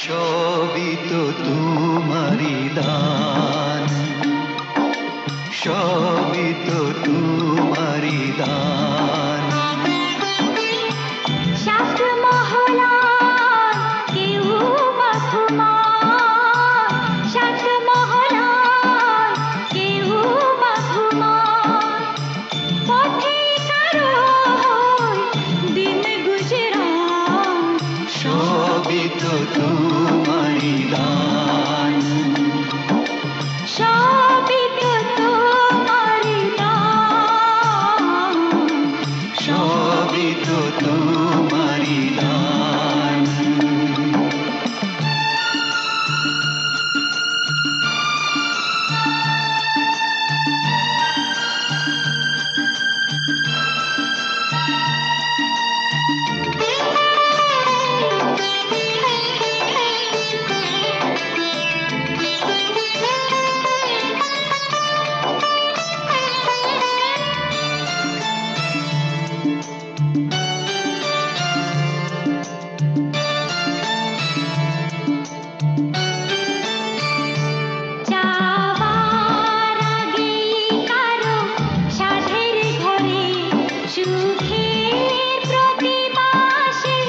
সবই তো তোমারি দান, সবই তো তোমারি দান। শাস্ত্র মহলা কেউ বা ঘুমায়, শাস্ত্র মহলা কেউ বা ঘুমায়, পথে কারো হয় দিন গুজরায়। সবই তো তোমারি দান, সবই তো তোমারি দান, সবই তো তোমারি দান। যাবার আগেই কারো সাধের ঘরে সুখের প্রতিমা আসে,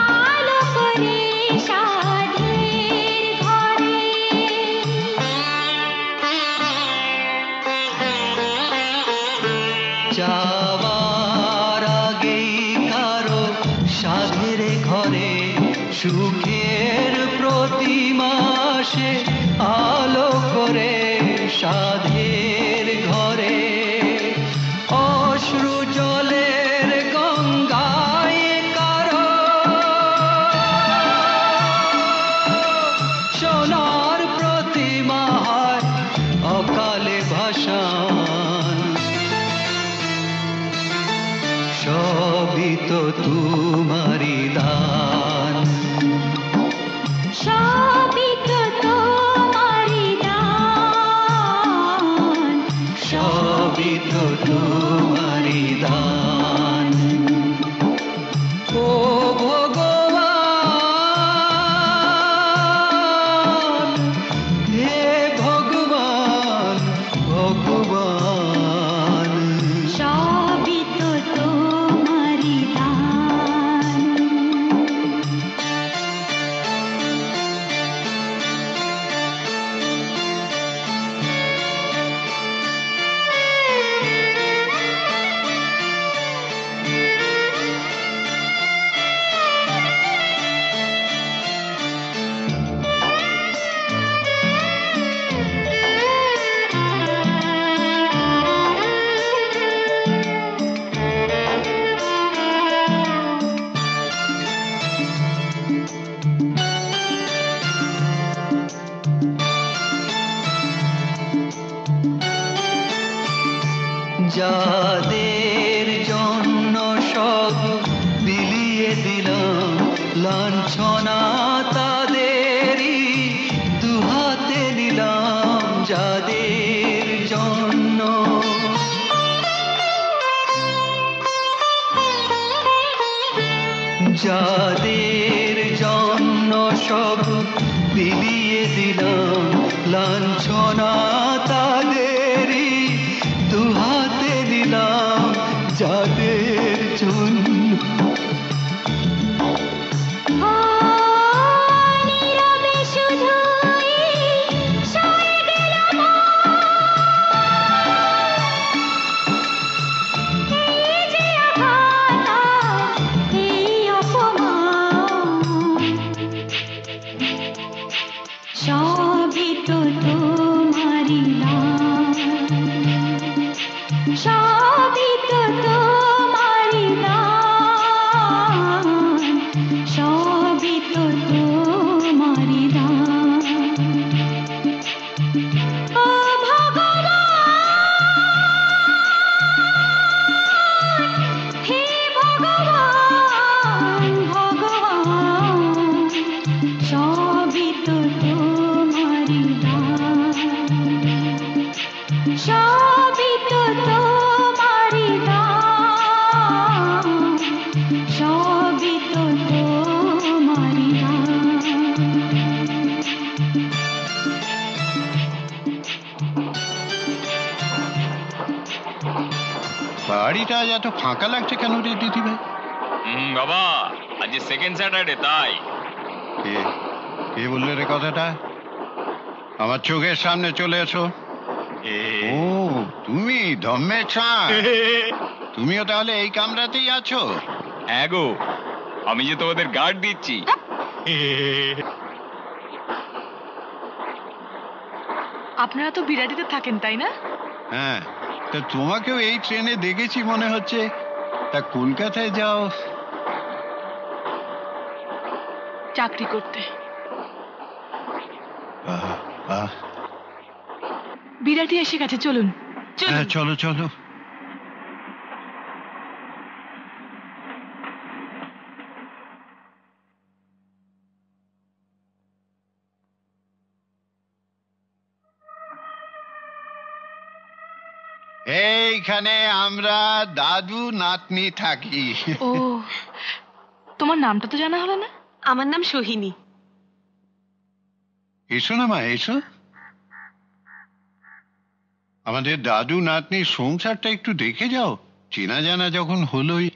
আলো করে সাধের ঘরে। যাওয়ার আগেই কারো সাধের ঘরে সুখের প্রতিমা আসে, আলো করে সাধের ঘরে। অশ্রু জলের গঙ্গায় কারো সোনার প্রতিমা হয় অকালে ভাসান। সবই তো তোমারি দান, সবই তো তোমারি দান, সবই তো তোমারি দান। ও ভগবান, হে ভগবান, ভগবান। সবই তো তোমারি দান। যাদের জন্য সব বিলিয়ে দিলাম লাঞ্ছনা, তাদেরই দুহাতে নিলাম। যাদের জন্য, যাদের জন্য সব বিলিয়ে দিলাম লাঞ্ছনা, তাদেরই দুহাতে নিলাম। যাদের জন্য নীরবে শুধুই সয়ে গেলাম, এই যে আঘাত, এই অপমান। সবই তো তোমারি দান, আজ এত ফাঁকা লাগছে কেন রে দিদি ভাই? বাবা আজ সেকেন্ড স্যাটারডে তাই। কে কে বললে রে কথাটা? আমার চোখের সামনে চলে এসো। ও তুমি ধম্মের চাঁদ, তুমিও তাহলে এই কামরাতেই আছো? হ্যাঁ গো, আমি যে তোমাদের গার্ড দিচ্ছি। আপনারা তো বিরাটিতে থাকেন তাই না? হ্যাঁ, তা তোমাকেও এই ট্রেনে দেখেছি মনে হচ্ছে। তা কলকাতায় যাও? চাকরি করতে। বাহ, বাহ। বিরাটি এসে গেছে, চলুন হ্যাঁ চলো চলো। এইখানে আমরা দাদু নাতনি থাকি। ও, তোমার নামটা তো জানা হলো না। আমার নাম সোহিনী। এসো না মা, এসো। আমাদের দাদু নাতনির সংসারটা একটু দেখে যাও, চেনা জানা যখন হলোই।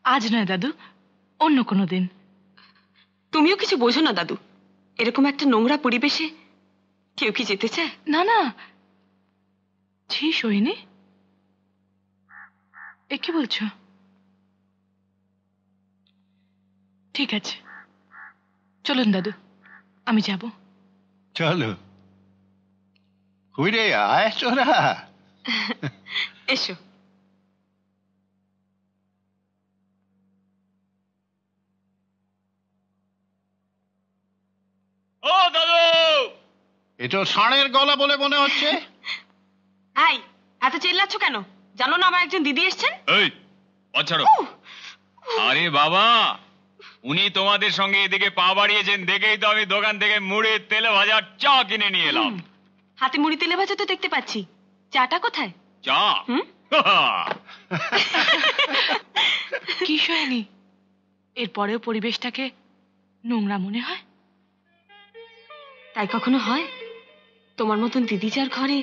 আজ নয় দাদু, অন্য কোনো দিন। তুমিও কিছু বোঝো না দাদু, এরকম একটা নোংরা পরিবেশে কেউ কি যেতে চায়? না না, ছি সোহিনী, এ কি বলছো? ঠিক আছে চলুন দাদু, আমি যাব। চলো। হুইরে আয় তোরা। এসো। ও দাদু, এ তো ষাঁড়ের গলা বলে মনে হচ্ছে। এই, এত চেল্লাচ্ছ কেন? জানো না আমার একজন দিদি এসছেন? এই ছাড়ো। আরে বাবা, উনি তোমাদের সঙ্গে এদিকে পা বাড়িয়েছেন দেখেই তো আমি দোকান থেকে মুড়ি তেলে ভাজা চা কিনে নিয়ে এলাম। হাতে মুড়ি তেলে ভাজা তো দেখতে পাচ্ছি, চাটা কোথায়? চা? কি সোহিনী, এরপরেও পরিবেশটাকে নোংরা মনে হয়? তাই কখনো হয়? তোমার মতন দিদি যার ঘরে,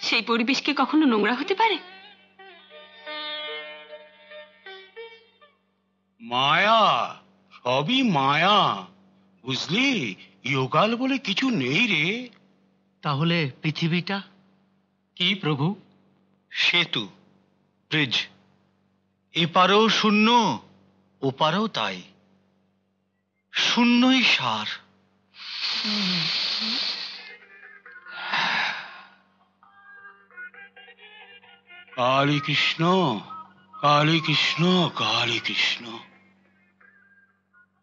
সেই পরিবেশ কি কখনো নোংরা হতে পারে? মায়া, সবই মায়া, বুঝলি? ইহকাল বলে কিছু নেই রে। তাহলে পৃথিবীটা কি প্রভু? সেতু, ব্রিজ, এপারেও শূন্য ওপারেও তাই, শূন্যই সার। কালী কৃষ্ণ, কালী কৃষ্ণ, কালী কৃষ্ণ।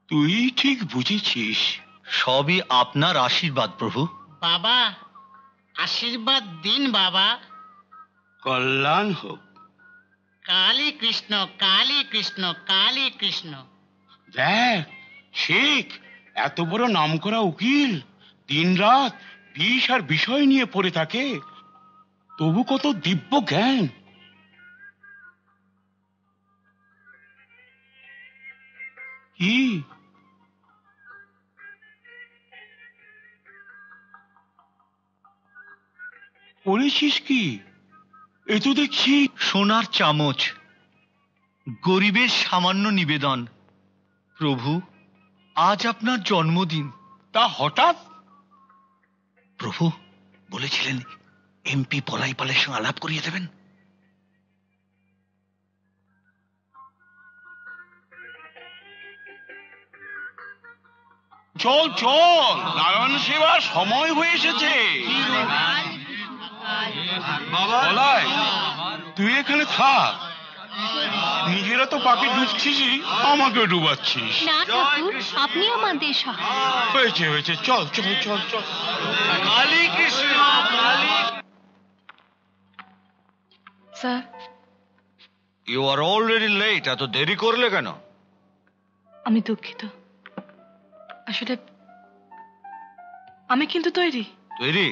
তুই ঠিক বুঝেছিস। সবই আপনার আশীর্বাদ প্রভু। বাবা, আশীর্বাদ দিন বাবা। কল্যাণ হোক। কালী কৃষ্ণ, কালী কৃষ্ণ, কালী কৃষ্ণ। দেখ, শেখ এত বড় নামকরা উকিল দিনরাত বিষ আর বিষয় নিয়ে পড়ে থাকে, তবু কত দিব্য জ্ঞান। কি করেছিস? কি এ তো দেখছি সোনার চামচ, গরিবের সামান্য নিবেদন। প্রভু, আজ আপনার জন্মদিন। তা হঠাৎ? প্রভু বলেছিলেন এমপি পলাই পালের সঙ্গে আলাপ করিয়ে দেবেন। চল চল, নারায়ণ সেবার সময় হয়ে এসেছে। বলাই, তুই এখানে থাক, নিজেরা তো পাকে ডুবছিসই, আমাকে ডুবাচ্ছিস। না ঠাকুর, আপনি আমাদের সহায়। হয়েছে হয়েছে, চল চল চল চল। Kali Krishna, Kali. Sir, you are already late. এত দেরি করলে কেন? আমি দুঃখিত, আসলে আমি কিন্তু তৈরি। তৈরি?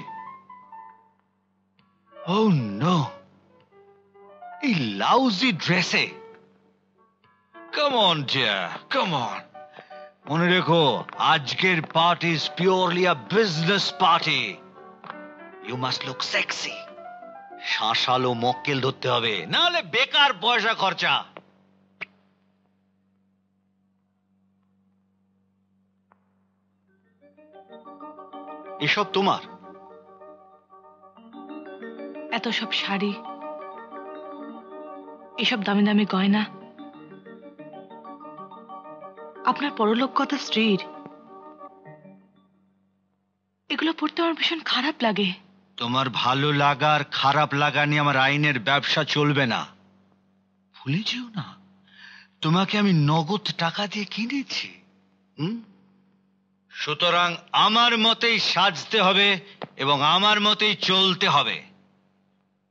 ও নো, এই লাউজি ড্রেসে। Come on dear, come on. মনে রেখো, আজকের party is purely a business party. You must look sexy, শাঁসালো মক্কেল ধরতে হবে, নাহলে বেকার পয়সা খরচা। এসব তোমার? এত সব শাড়ি, এসব দামি দামি গয়না, আপনার পরলোকগত স্ত্রীর, এগুলো পড়তে আমার ভীষণ খারাপ লাগে। তোমার ভালো লাগার খারাপ লাগা নিয়ে আমার আইনের ব্যবসা চলবে না। ভুলে যেও না, তোমাকে আমি নগদ টাকা দিয়ে কিনেছি। সুতরাং আমার মতেই সাজতে হবে এবং আমার মতেই চলতে হবে।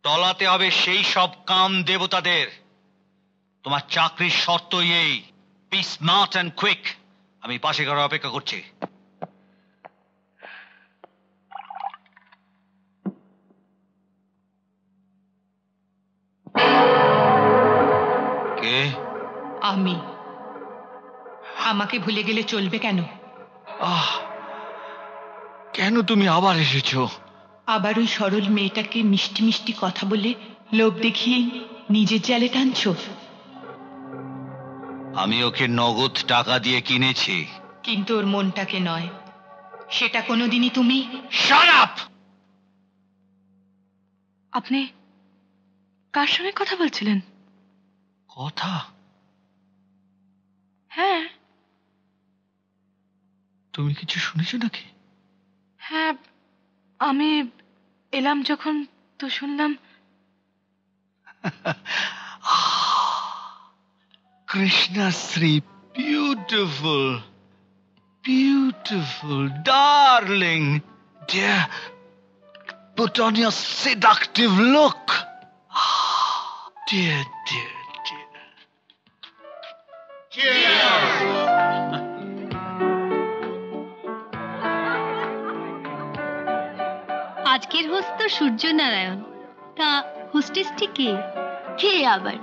টলাতে হবে সেই সব কাম দেবতাদের। তোমার চাকরির শর্তই এই, বি স্মার্ট অ্যান্ড কুইক। আমি পাশে ঘরে অপেক্ষা করছি। কে? আমি। আমাকে ভুলে গেলে চলবে কেন? কেন তুমি আবার এসেছো? আবার ওই সরল মেয়েটাকে মিষ্টি মিষ্টি কথা বলে লোভ দেখিয়েই নিজের জালে টানছো। আমি ওকে নগদ টাকা দিয়ে কিনেছি। কিন্তু ওর মনটাকে নয়, সেটা কোনোদিনই তুমি। Shut up! আপনি কার সঙ্গে কথা বলছিলেন? কথা? হ্যাঁ তুমি কিছু শুনেছো নাকি? হ্যাঁ, আমি এলাম যখন তো শুনলাম। Krishnashree, beautiful, beautiful, darling, dear, put on your seductive look. Dear, dear, dear. আজকের হোস্ট তো সূর্যনারায়ণ, তা হোস্টেসটি কে? কে আবার?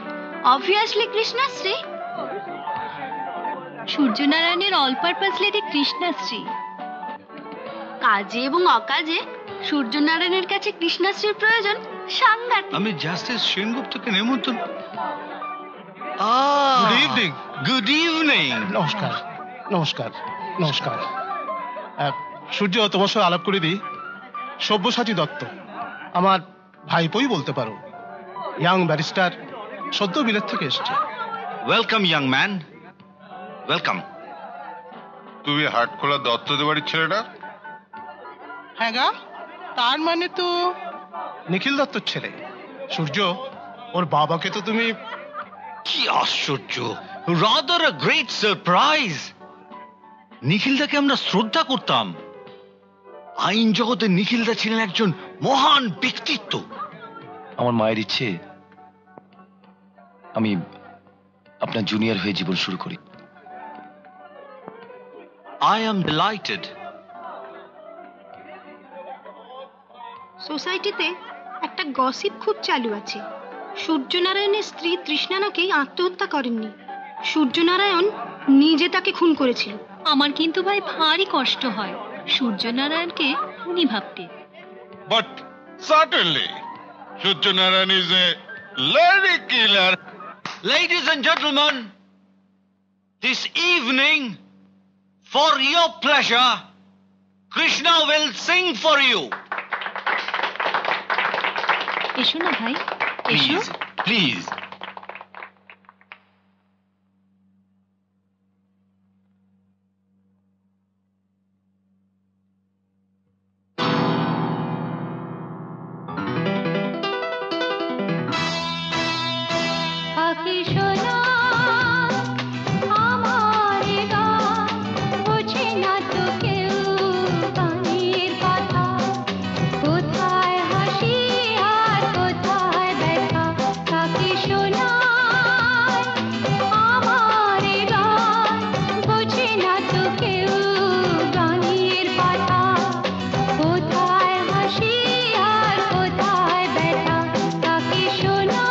অবভিয়াসলি কৃষ্ণাশ্রী। সূর্যনারায়ণের অল পারপাস লেডি কৃষ্ণাশ্রী। কাজে এবং অকাজে সূর্যনারায়ণের কাছে কৃষ্ণাশ্রীর প্রয়োজন সাংঘাতিক। আমি জাস্টিস সেনগুপ্তকে নেমন্তন্ন। Good evening. Good evening. নমস্কার নমস্কার নমস্কার। সূর্য, তোমার সঙ্গে আলাপ করে দিই। সব্যসাচী দত্ত, আমার ভাইপোই বলতে পারো। ইয়াং ব্যারিস্টার, সদ্য বিলেত থেকে এসছে। Welcome young man, welcome. তুমি হাটখোলা দত্তদের বাড়ির ছেলেটা? হ্যাঁ গা, তার মানে তো নিখিল দত্তর ছেলে। সূর্য, ওর বাবাকে তো তুমি। কি আশ্চর্য, রাদার আ গ্রেট সারপ্রাইজ। নিখিলদাকে আমরা শ্রদ্ধা করতাম। আইন জগতে নিখিলদা ছিলেন একজন মহান ব্যক্তিত্ব। আমার মায়ের ইচ্ছে আমি আপনার জুনিয়র হয়ে জীবন শুরু করি। I am delighted. সোসাইটিতে একটা গসিপ খুব চালু আছে। সূর্যনারায়ণের স্ত্রী তৃষ্ণা নাকি আত্মহত্যা করেননি, সূর্যনারায়ণ নিজে তাকে খুন করেছিল। আমার কিন্তু ভাই ভারী কষ্ট হয় সূর্যনারায়ণকে খুনি ভাবতে। But certainly, Sutyanaran is a lady killer. Ladies and gentlemen, this evening, for your pleasure, Krishna will sing for you. এসো না ভাই, এসো। Please, please. পাখি সোনা আমার গান বোঝে না তো কেউ গানের কথা, কোথায় হাসি আর কোথায় ব্যথা। পাখি সোনা আমার গান বোঝে না তো কেউ গানের কথা, কোথায় হাসি আর কোথায় ব্যথা। পাখি সোনা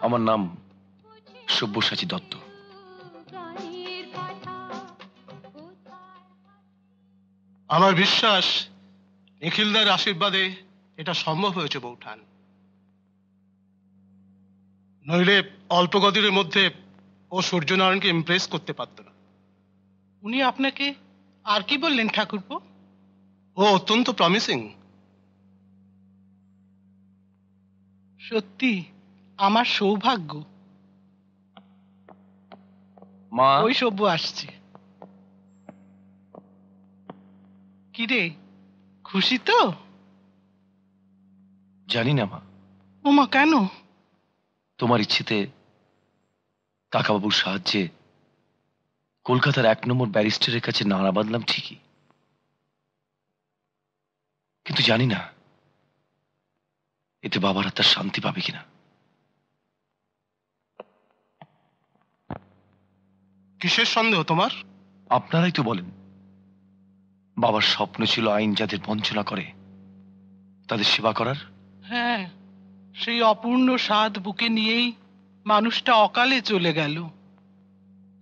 আমার নাম সব্যসাচী দত্ত। আমার বিশ্বাস নিখিলদার আশীর্বাদে এটা সম্ভব হয়েছে বৌঠান, নইলে অল্প কদিনের মধ্যে ও সূর্যনারায়ণকে ইমপ্রেস করতে পারত না। উনি আপনাকে আর কি বললেন ঠাকুরপো? ও অত্যন্ত প্রমিসিং। সত্যি আমার সৌভাগ্য। মা, ওই সব্য আসছে। কিরে, খুশি তো? জানি না মা। ওমা, কেন? তোমার ইচ্ছেতে কাকাবাবুর সাহায্যে কলকাতার 1 নম্বর ব্যারিস্টারের কাছে নাড়া বাঁধলাম ঠিকই, কিন্তু জানি না এতে বাবার আত্মার শান্তি পাবে কিনা। কিসের সন্দেহ তোমার? আপনারাই তো বলেন বাবার স্বপ্ন ছিল আইন যাদের বঞ্চনা করে তাদের সেবা করার। হ্যাঁ, সেই অপূর্ণ স্বাদ বুকে নিয়েই মানুষটা অকালে চলে গেল।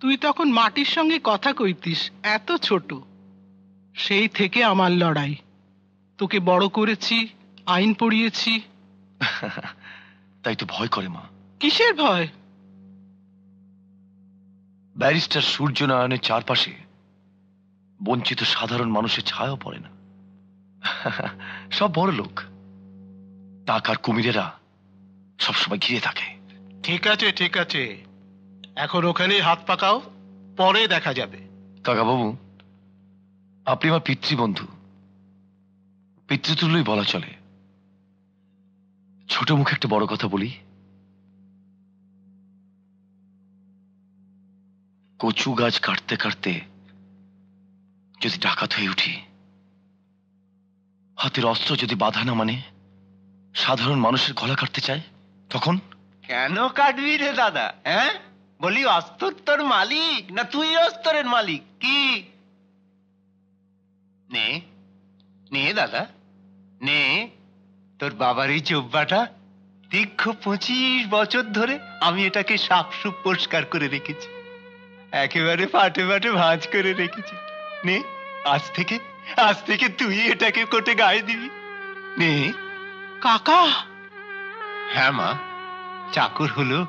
তুই তখন মাটির সঙ্গে কথা কইতিস, এত ছোট। সেই থেকে আমার লড়াই। তোকে বড় করেছি, আইন পড়িয়েছি। তাই তো ভয় করে মা। কিসের ভয়? ব্যারিস্টার সূর্যনারায়ণের চারপাশে বঞ্চিত সাধারণ মানুষের ছায়াও পড়ে না। সব বড় লোক, টাকার কুমিরেরা সবসময় ঘিরে থাকে। ঠিক আছে ঠিক আছে, এখন ওখানেই হাত পাকাও, পরে দেখা যাবে। কাকাবাবু, আপনি আমার পিতৃবন্ধু, পিতৃতুল্যই বলা চলে। ছোট মুখে একটা বড় কথা বলি। কচু গাছ কাটতে কাটতে যদি ডাকাত হয়ে উঠি, হাতের অস্ত্র যদি বাধা না মানে সাধারণ মানুষের গলা কাটতে চায়, তখন? কেন কাটবি রে দাদা? হ্যাঁ, বলি অস্ত্র তোর মালিক না তুই অস্ত্রের মালিক? কি নে নে দাদা নে, তোর বাবার এই চোব্বাটা দীর্ঘ 25 বছর ধরে আমি এটাকে সাপসুপ পরিষ্কার করে রেখেছি, একেবারে ফাটে ফাটে ভাঁজ করে রেখেছি। নে, আজ থেকে তুই এটাকে কোটে গায়ে দিবি। নে কাকা। হ্যাঁ মা, চাকর হলো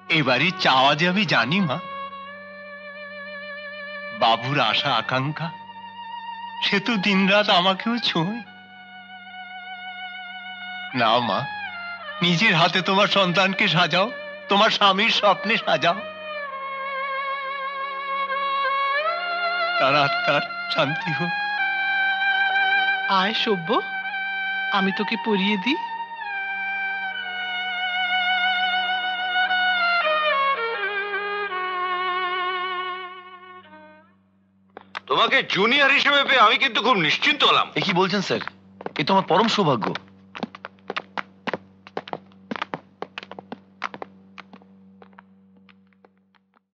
এবারই চাওয়া যে আমি জানি মা। বাবুর আশা আকাঙ্ক্ষা সে তো দিনরাত আমাকেও ছোঁয়। না মা, নিজের হাতে তোমার সন্তানকে সাজাও, তোমার স্বামীর স্বপ্নে সাজাও, তার আত্মার শান্তি হোক। আয় সব্য, আমি তোকে পরিয়ে দিই। তোমাকে জুনিয়র হিসেবে পেয়ে আমি কিন্তু খুব নিশ্চিন্ত হলাম। এ কি বলছেন স্যার? এ তো আমার পরম সৌভাগ্য।